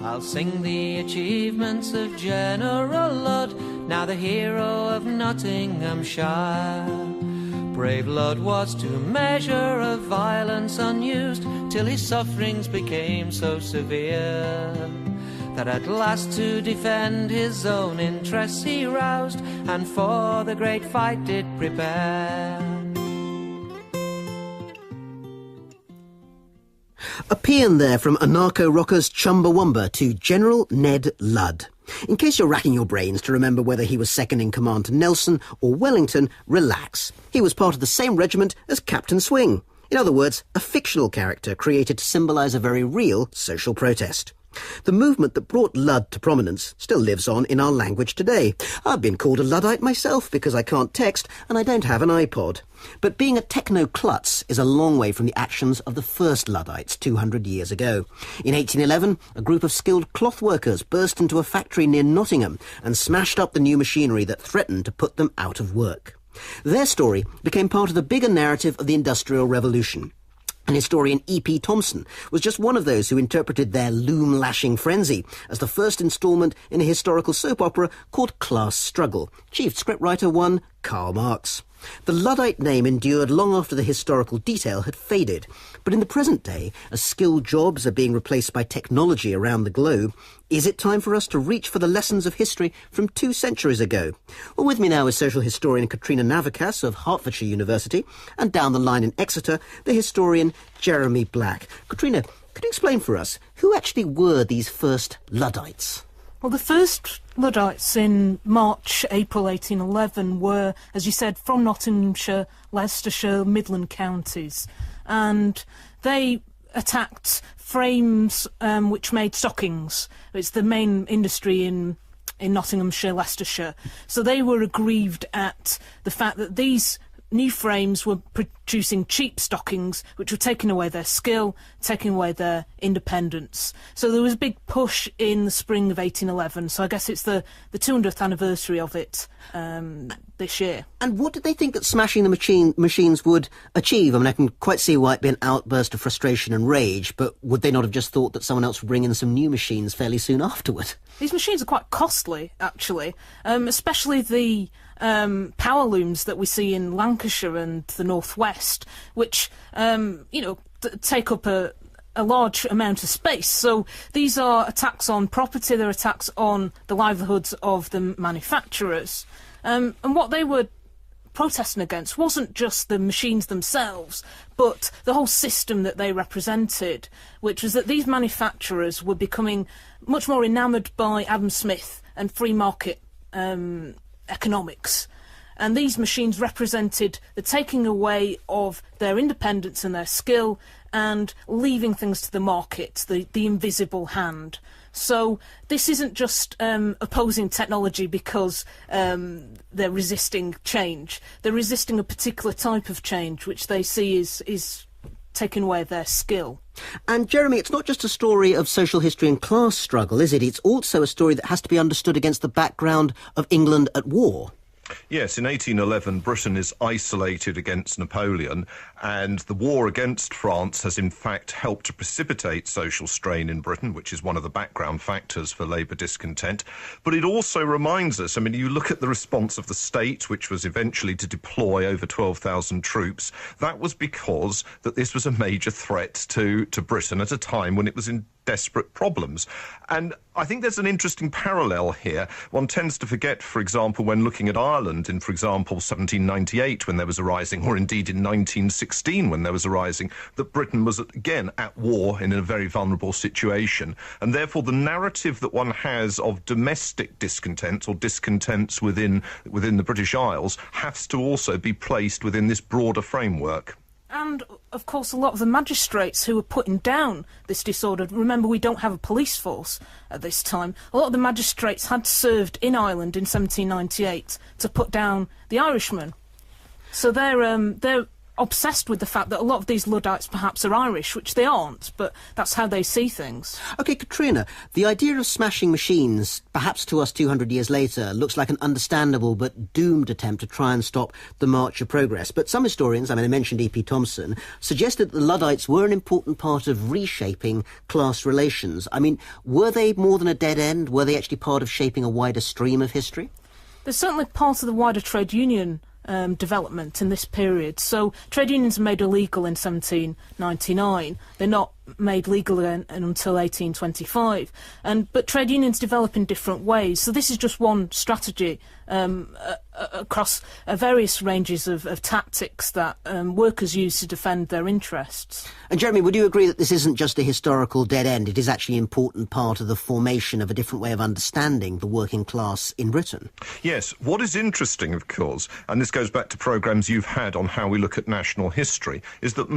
I'll sing the achievements of General Ludd, now the hero of Nottinghamshire. Brave Ludd was to measure of violence unused, till his sufferings became so severe, that at last to defend his own interests he roused, and for the great fight did prepare. A paean there from anarcho-rockers Chumbawamba to General Ned Ludd. In case you're racking your brains to remember whether he was second in command to Nelson or Wellington, relax. He was part of the same regiment as Captain Swing. In other words, a fictional character created to symbolise a very real social protest. The movement that brought Ludd to prominence still lives on in our language today. I've been called a Luddite myself because I can't text and I don't have an iPod. But being a techno-klutz is a long way from the actions of the first Luddites 200 years ago. In 1811, a group of skilled cloth workers burst into a factory near Nottingham and smashed up the new machinery that threatened to put them out of work. Their story became part of the bigger narrative of the Industrial Revolution. And historian E.P. Thompson was just one of those who interpreted their loom-lashing frenzy as the first instalment in a historical soap opera called Class Struggle. Chief scriptwriter one, Karl Marx. The Luddite name endured long after the historical detail had faded. But in the present day, as skilled jobs are being replaced by technology around the globe, is it time for us to reach for the lessons of history from 2 centuries ago? Well, with me now is social historian Katrina Navickas of Hertfordshire University, and down the line in Exeter, the historian Jeremy Black. Katrina, could you explain for us, who actually were these first Luddites? Well, the first Luddites in March, April 1811 were, as you said, from Nottinghamshire, Leicestershire, Midland counties. And they attacked frames which made stockings. It's the main industry in Nottinghamshire, Leicestershire. So they were aggrieved at the fact that these new frames were producing cheap stockings, which were taking away their skill, taking away their independence. So there was a big push in the spring of 1811. So I guess it's the 200th anniversary of it this year. And what did they think that smashing the machines would achieve? I mean, I can quite see why it'd be an outburst of frustration and rage, but would they not have just thought that someone else would bring in some new machines fairly soon afterward? These machines are quite costly, actually, especially the power looms that we see in Lancashire and the northwest, which take up a large amount of space. So these are attacks on property, they're attacks on the livelihoods of the manufacturers. And what they were protesting against wasn't just the machines themselves, but the whole system that they represented, which was that these manufacturers were becoming much more enamoured by Adam Smith and free market economics. And these machines represented the taking away of their independence and their skill and leaving things to the market, the invisible hand. So this isn't just opposing technology because they're resisting change. They're resisting a particular type of change, which they see is taking away their skill. And Jeremy, it's not just a story of social history and class struggle, is it? It's also a story that has to be understood against the background of England at war. Yes, in 1811, Britain is isolated against Napoleon, and the war against France has in fact helped to precipitate social strain in Britain, which is one of the background factors for Labour discontent. But it also reminds us, I mean, you look at the response of the state, which was eventually to deploy over 12,000 troops. That was because that this was a major threat to Britain at a time when it was in desperate problems. And I think there's an interesting parallel here. One tends to forget, for example, when looking at Ireland in, for example, 1798, when there was a rising, or indeed in 1916, when there was a rising, that Britain was, again, at war in a very vulnerable situation. And therefore, the narrative that one has of domestic discontents or discontents within the British Isles has to also be placed within this broader framework. And, of course, a lot of the magistrates who were putting down this disorder, remember we don't have a police force at this time, a lot of the magistrates had served in Ireland in 1798 to put down the Irishmen. So they're obsessed with the fact that a lot of these Luddites perhaps are Irish, which they aren't, but that's how they see things. OK, Katrina, the idea of smashing machines, perhaps to us 200 years later, looks like an understandable but doomed attempt to try and stop the march of progress. But some historians, I mentioned E.P. Thompson, suggested that the Luddites were an important part of reshaping class relations. Were they more than a dead end? Were they actually part of shaping a wider stream of history? They're certainly part of the wider trade union development in this period. So trade unions are made illegal in 1799. They're not made legal until 1825. But trade unions develop in different ways. So this is just one strategy across various ranges of tactics that workers use to defend their interests. And Jeremy, would you agree that this isn't just a historical dead end? It is actually an important part of the formation of a different way of understanding the working class in Britain? Yes. What is interesting, of course, and this goes back to programmes you've had on how we look at national history, is that for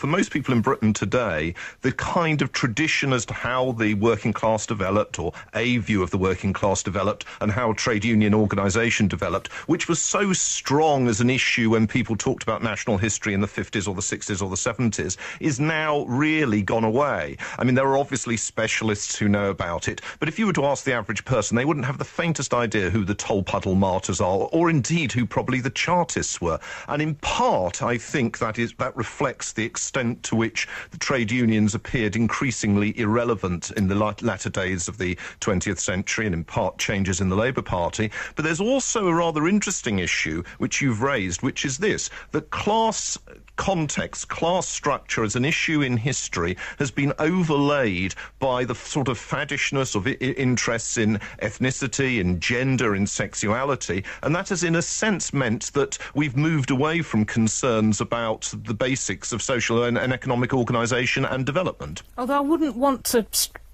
most people in Britain today, the kind of tradition as to how the working class developed, or a view of the working class developed, and how trade union organisation developed, which was so strong as an issue when people talked about national history in the 50s or the 60s or the 70s, is now really gone away. There are obviously specialists who know about it, but if you were to ask the average person, they wouldn't have the faintest idea who the Tolpuddle martyrs are, or indeed who probably the Chartists were. And in part, I think that reflects the extent to which the trade unions appeared increasingly irrelevant in the latter days of the 20th century, and in part changes in the Labour Party. But there's also a rather interesting issue which you've raised, which is this: that class context, class structure as an issue in history has been overlaid by the sort of faddishness of interests in ethnicity, in gender, in sexuality, and that has in a sense meant that we've moved away from concerns about the basics of social and economic organisation and development. Although I wouldn't want to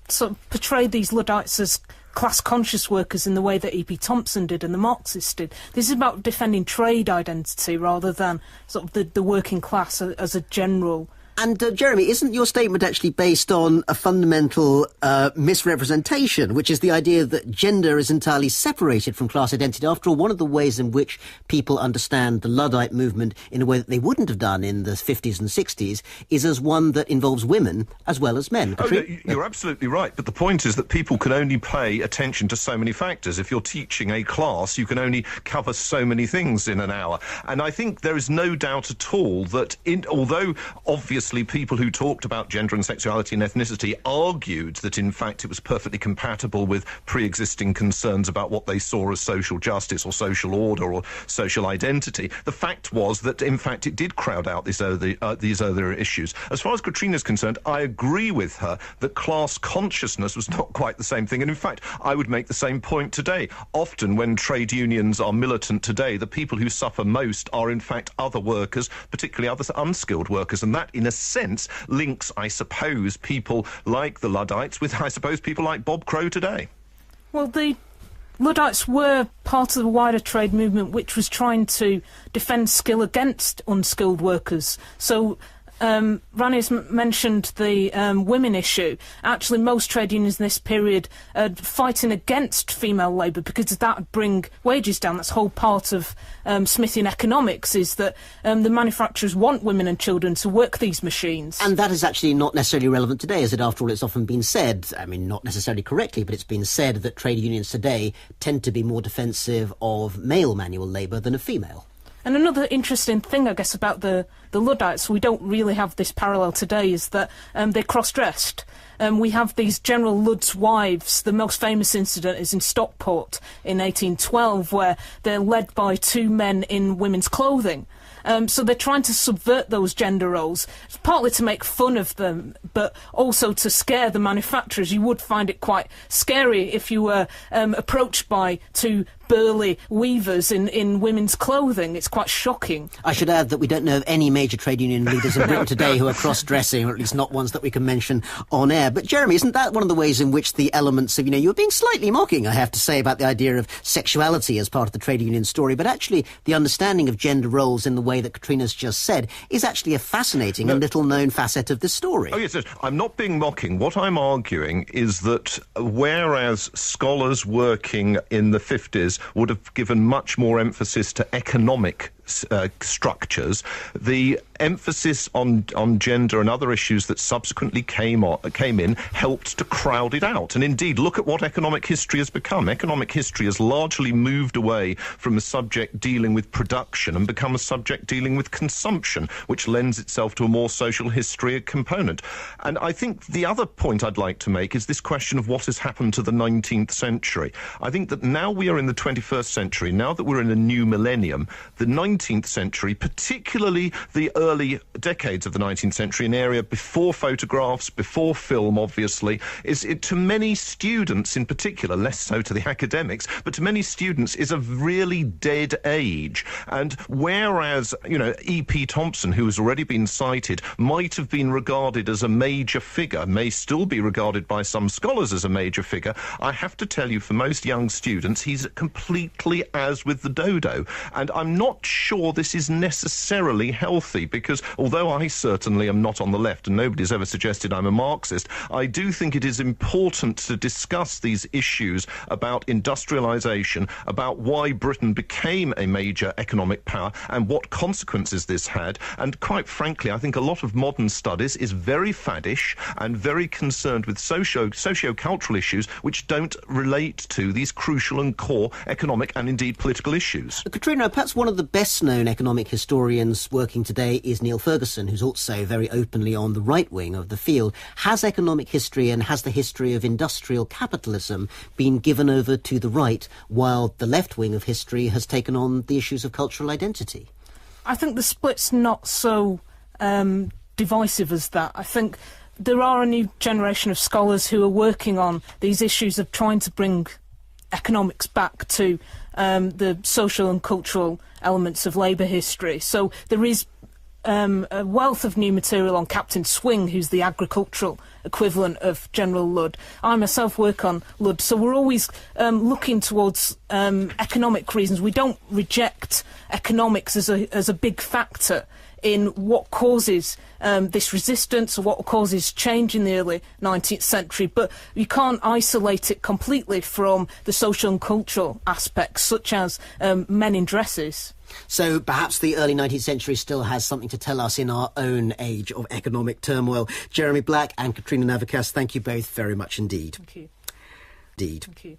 sort of portray these Luddites as class-conscious workers in the way that E.P. Thompson did and the Marxists did. This is about defending trade identity rather than sort of the working class as a general. And, Jeremy, isn't your statement actually based on a fundamental misrepresentation, which is the idea that gender is entirely separated from class identity? After all, one of the ways in which people understand the Luddite movement in a way that they wouldn't have done in the 50s and 60s is as one that involves women as well as men. Oh, no, you're absolutely right. But the point is that people can only pay attention to so many factors. If you're teaching a class, you can only cover so many things in an hour. And I think there is no doubt at all that although obviously people who talked about gender and sexuality and ethnicity argued that in fact it was perfectly compatible with pre-existing concerns about what they saw as social justice or social order or social identity, the fact was that in fact it did crowd out these other issues. As far as Katrina's concerned, I agree with her that class consciousness was not quite the same thing, and in fact I would make the same point today. Often when trade unions are militant today, the people who suffer most are in fact other workers, particularly other unskilled workers, and that in a sense links, I suppose, people like the Luddites with, I suppose, people like Bob Crow today. Well, the Luddites were part of the wider trade movement which was trying to defend skill against unskilled workers. So Rani's mentioned the women issue. Actually, most trade unions in this period are fighting against female labour because that would bring wages down. That's the whole part of Smithian economics, is that the manufacturers want women and children to work these machines. And that is actually not necessarily relevant today, is it? After all, it's often been said, not necessarily correctly, but it's been said that trade unions today tend to be more defensive of male manual labour than of female. And another interesting thing, I guess, about the Luddites, we don't really have this parallel today, is that they're cross-dressed. We have these General Ludd's wives. The most famous incident is in Stockport in 1812, where they're led by two men in women's clothing. So they're trying to subvert those gender roles, partly to make fun of them, but also to scare the manufacturers. You would find it quite scary if you were approached by two burly weavers in women's clothing. It's quite shocking. I should add that we don't know of any major trade union leaders in Britain today who are cross-dressing, or at least not ones that we can mention on air. But Jeremy, isn't that one of the ways in which the elements of, you were being slightly mocking, I have to say, about the idea of sexuality as part of the trade union story, but actually the understanding of gender roles in the way that Katrina's just said is actually a fascinating and little-known facet of this story. Oh, yes, I'm not being mocking. What I'm arguing is that whereas scholars working in the 50s would have given much more emphasis to economic structures, the emphasis on gender and other issues that subsequently came in helped to crowd it out. And indeed, look at what economic history has become. Economic history has largely moved away from a subject dealing with production and become a subject dealing with consumption, which lends itself to a more social history component. And I think the other point I'd like to make is this question of what has happened to the 19th century. I think that now we are in the 21st century, now that we're in a new millennium, the 19th century, particularly the early decades of the 19th century, an area before photographs, before film, obviously, to many students in particular, less so to the academics, but to many students is a really dead age. And whereas, E.P. Thompson, who has already been cited, might have been regarded as a major figure, may still be regarded by some scholars as a major figure, I have to tell you, for most young students, he's completely as with the dodo. And I'm not sure this is necessarily healthy, because although I certainly am not on the left and nobody's ever suggested I'm a Marxist, I do think it is important to discuss these issues about industrialisation, about why Britain became a major economic power and what consequences this had. And quite frankly, I think a lot of modern studies is very faddish and very concerned with socio-cultural issues which don't relate to these crucial and core economic and indeed political issues. Katrina, perhaps one of the best-known economic historians working today is Neil Ferguson, who's also very openly on the right wing of the field. Has economic history and has the history of industrial capitalism been given over to the right, while the left wing of history has taken on the issues of cultural identity? I think the split's not so divisive as that. I think there are a new generation of scholars who are working on these issues of trying to bring economics back to the social and cultural elements of labour history. So there is a wealth of new material on Captain Swing, who's the agricultural equivalent of General Ludd. I myself work on Ludd, so we're always looking towards economic reasons. We don't reject economics as a big factor in what causes this resistance or what causes change in the early 19th century, but you can't isolate it completely from the social and cultural aspects, such as men in dresses. So perhaps the early 19th century still has something to tell us in our own age of economic turmoil. Jeremy Black and Katrina Navickas, thank you both very much indeed. Thank you. Indeed. Thank you.